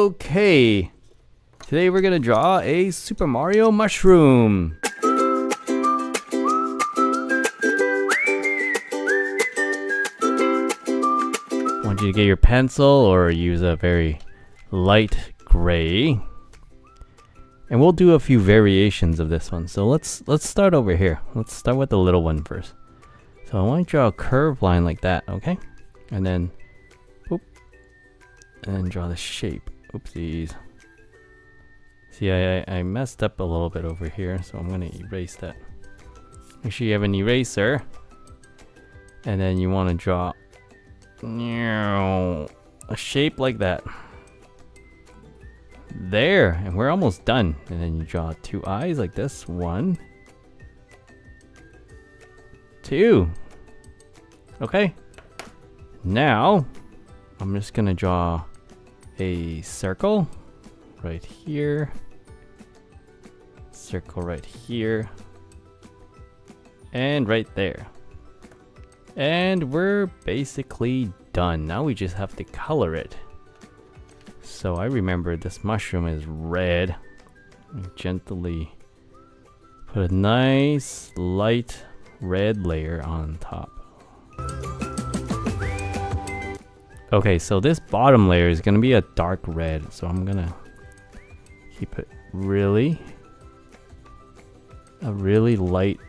Okay, today we're gonna draw a Super Mario mushroom. I want you to get your pencil or use a very light gray. And we'll do a few variations of this one. So let's start over here. Let's start with the little one first. So I want to draw a curved line like that, okay? And then boop. And then draw the shape. Oopsies. See, I messed up a little bit over here, so I'm gonna erase that. Make sure you have an eraser. And then you want to draw a shape like that. There, and we're almost done. And then you draw two eyes like this. 1, 2. Okay. Now, I'm just gonna draw a circle right here. Circle right here. And right there. And we're basically done. Now we just have to color it. So I remember this mushroom is red. Gently put a nice light red layer on top. Okay, so this bottom layer is gonna be a dark red. So I'm gonna keep it a really light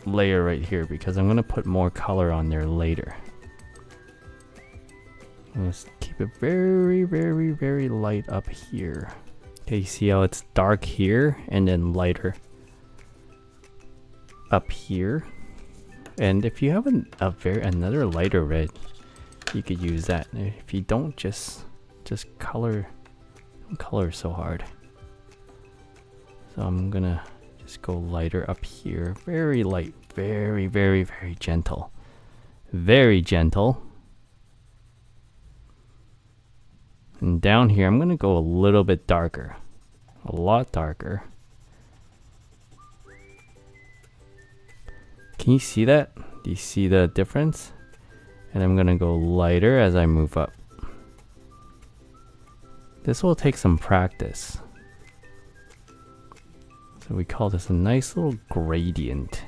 layer right here because I'm gonna put more color on there later. Let's keep it very light up here. Okay, you see how it's dark here and then lighter up here. And if you have another lighter red, you could use that. If you don't, just color, don't color so hard. So I'm gonna just go lighter up here, very light, very gentle, very gentle. And down here, I'm gonna go a little bit darker, a lot darker. Can you see that? Do you see the difference? And I'm gonna go lighter as I move up. This will take some practice. So we call this a nice little gradient.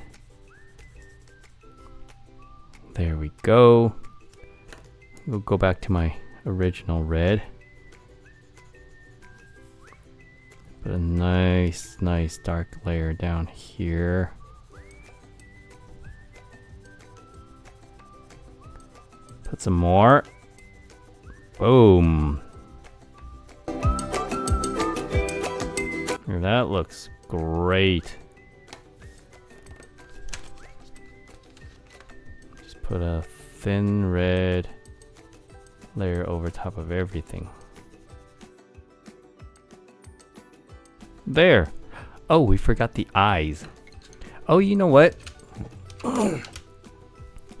There we go. We'll go back to my original red. Put a nice dark layer down here. Put some more. Boom. That looks great. Just put a thin red layer over top of everything. There. Oh, we forgot the eyes. Oh, you know what?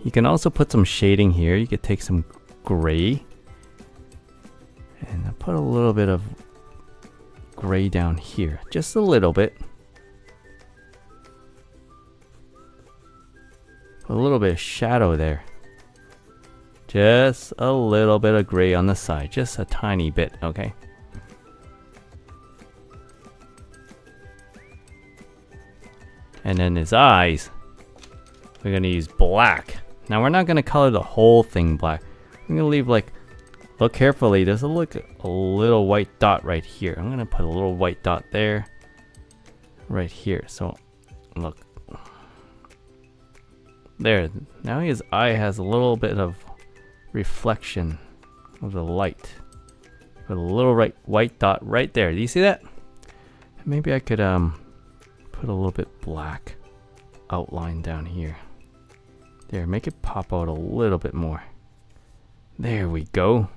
You can also put some shading here. You could take some gray and put a little bit of gray down here. Just a little bit. A little bit of shadow there. Just a little bit of gray on the side. Just a tiny bit, okay? And then his eyes, we're gonna use black. Now we're not gonna color the whole thing black. I'm gonna leave like, look carefully, there's a little white dot right here. I'm gonna put a little white dot there, right here. So look, there. Now his eye has a little bit of reflection of the light. Put a little white dot right there. Do you see that? Maybe I could put a little bit black outline down here. There, make it pop out a little bit more. There we go.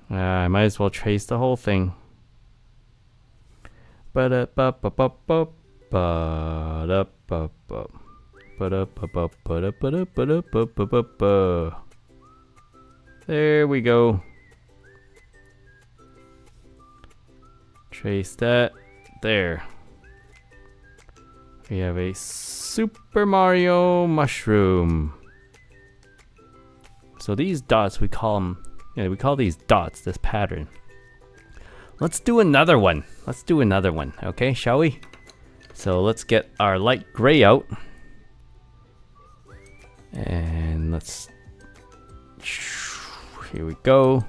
I might as well trace the whole thing. There we go. Trace that. There. We have a Super Mario mushroom. So these dots, we call them, we call these dots, this pattern. Let's do another one. Let's do another one. Okay, shall we? So let's get our light gray out. And let's... Here we go.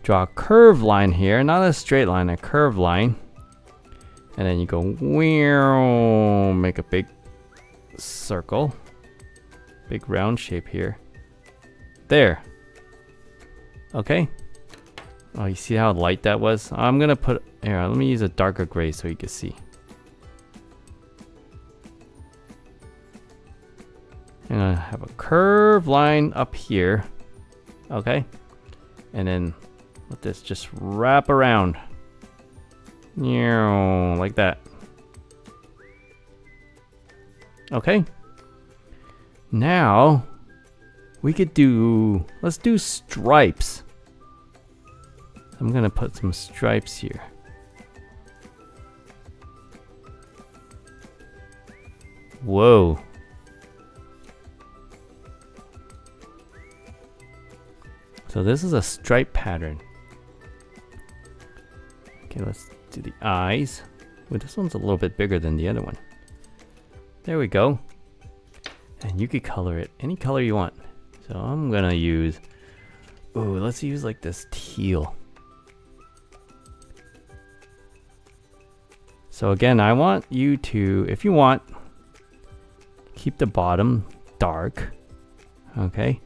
Draw a curved line here. Not a straight line, a curved line. And then you go... Make a big circle. Big round shape here. There. Okay. Oh, you see how light that was? I'm gonna put... Here, let me use a darker gray so you can see. I'm gonna have a curved line up here. Okay. And then let this just wrap around. Like that. Okay. Now we could do... Let's do stripes. I'm gonna put some stripes here. Whoa. So this is a stripe pattern. Okay, let's do the eyes. Well, this one's a little bit bigger than the other one. There we go. And you could color it any color you want. So I'm gonna use... Ooh, let's use like this teal. So again, I want you to, if you want, keep the bottom dark. Okay.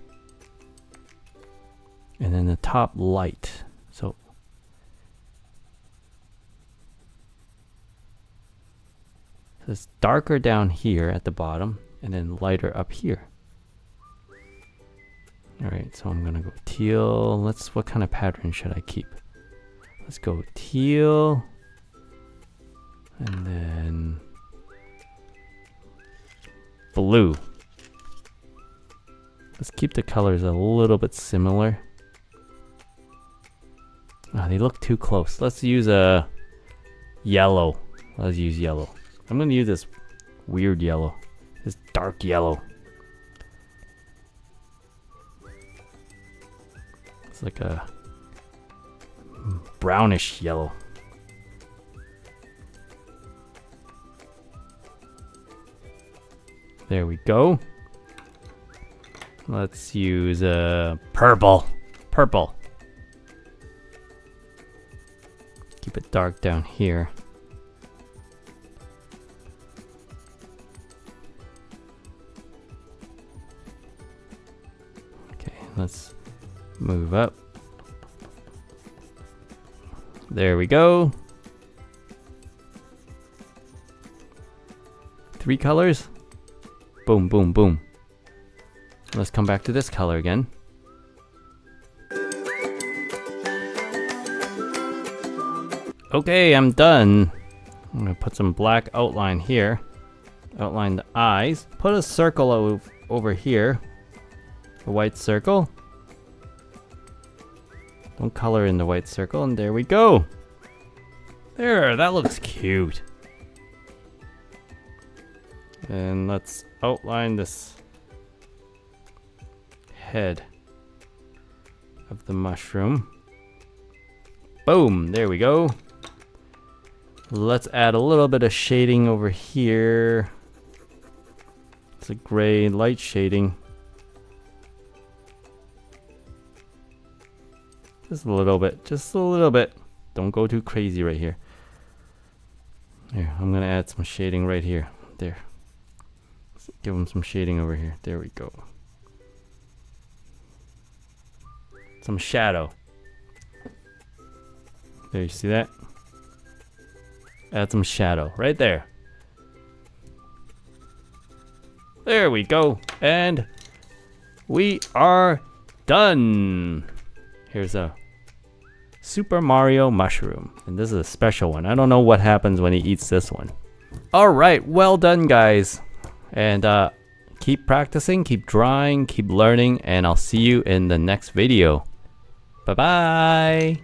And then the top light. So it's darker down here at the bottom and then lighter up here. All right, so I'm gonna go teal. What kind of pattern should I keep? Let's go teal. And then blue. Let's keep the colors a little bit similar. Oh, they look too close. Let's use a yellow. Let's use yellow. I'm gonna use this weird yellow. This dark yellow. It's like a brownish yellow. There we go. Let's use purple. Purple. Keep it dark down here. Okay, let's move up. There we go. 3 colors. Boom, boom, boom. Let's come back to this color again. Okay, I'm done. I'm gonna put some black outline here. Outline the eyes. Put a circle over here. A white circle. Don't color in the white circle, and there we go. There, that looks cute. And let's outline this head of the mushroom. Boom, there we go. Let's add a little bit of shading over here. It's a gray light shading. Just a little bit, just a little bit. Don't go too crazy right here. Here, I'm gonna add some shading right here. There. Let's give them some shading over here. There we go. Some shadow. There, you see that? Add some shadow right there. There we go. And we are done. Here's a Super Mario mushroom. And this is a special one. I don't know what happens when he eats this one. Alright, well done guys. And keep practicing, keep drawing, keep learning, and I'll see you in the next video. Bye-bye.